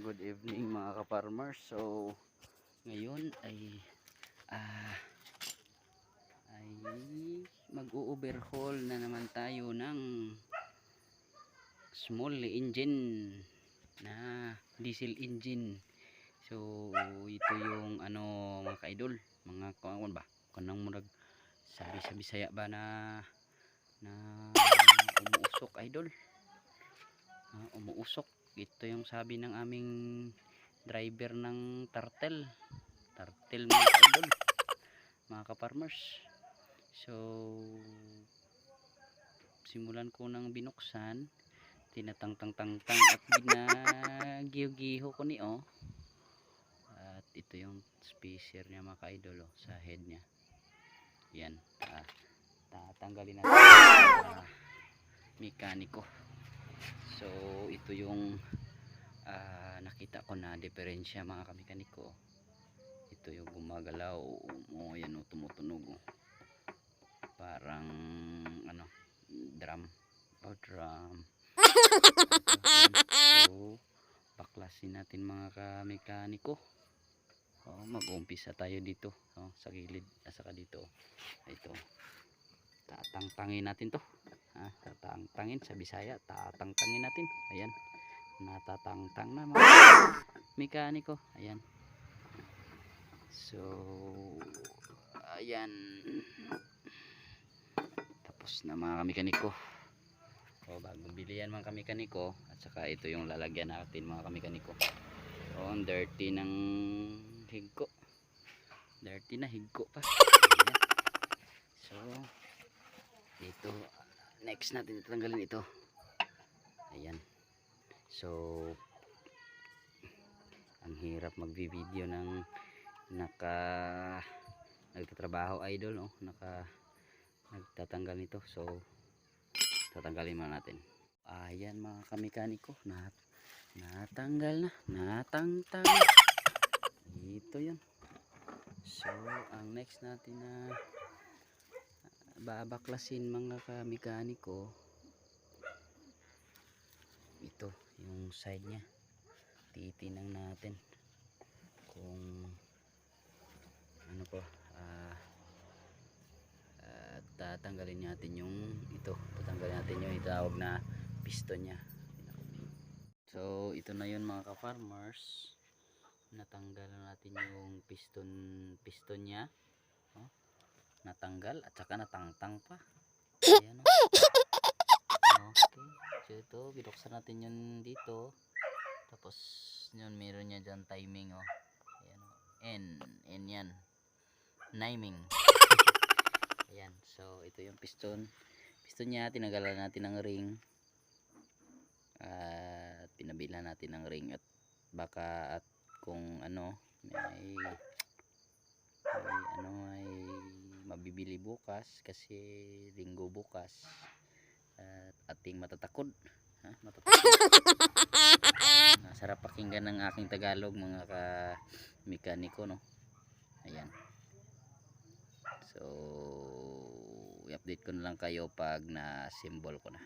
good evening mga ka-farmers. So ngayon ay mag-overhaul na naman tayo ng small engine na diesel engine. So ito yung mga ka-idol, mga kawan ba kanang murag sabi sa Bisaya ba na umuusok idol, umuusok. Ito yung sabi ng aming driver ng turtle mga idol, mga ka-farmers. So simulan ko nang binuksan, tinatang-tang-tang at ginagiho-giho ko ni at ito yung spacer niya mga ka-idol sa head niya. Yan, tatanggalin natin mekaniko. So ito yung nakita ko na diferensya mga kamekaniko. Ito yung gumagalaw, yan tumutunog parang drum. So baklasin natin mga kamekaniko. Mag-uumpisa tayo dito sa gilid, saka dito. Ito, tatangtangin natin to. Tatangtangin sa Bisaya, tatangtangin natin. Ayan, natatangtang na mga mekaniko. Ayan. So ayan, tapos na mga mekaniko. Bagong bili yan mga mekaniko. At saka ito yung lalagyan natin mga mekaniko. Ang dirty ng higko, dirty na higko pa. Ayan. So dito next natin tatanggalin ito. Ayan. So ang hirap magvi-video ng nagtatrabaho idol, nagtatanggal nito. So tatanggalin muna natin. Ayan mga kamekaniko, natanggal na, natangtang. Ito yun. So ang next natin na babaklasin mga kamekaniko, ito yung side nya. Titinang natin kung ano po, tatanggalin natin yung tatanggalin natin yung itawag na piston nya. So ito na yun mga ka-farmers, natanggal natin yung piston nya, natanggal at saka natangtang pa. Ayan, okay. So ito, binuksan natin yun dito. Tapos yun, meron niya dyan timing. Ayan, N yan, timing. Ayan, so ito yung piston nya. Tinanggalan natin ng ring at pinabilan natin ng ring, at baka at kung may mabibili bukas kasi linggo bukas at ating matatakod. Sarap pakinggan ng aking Tagalog mga ka-mekaniko, ayan. So i-update ko na lang kayo pag na-symbol ko na.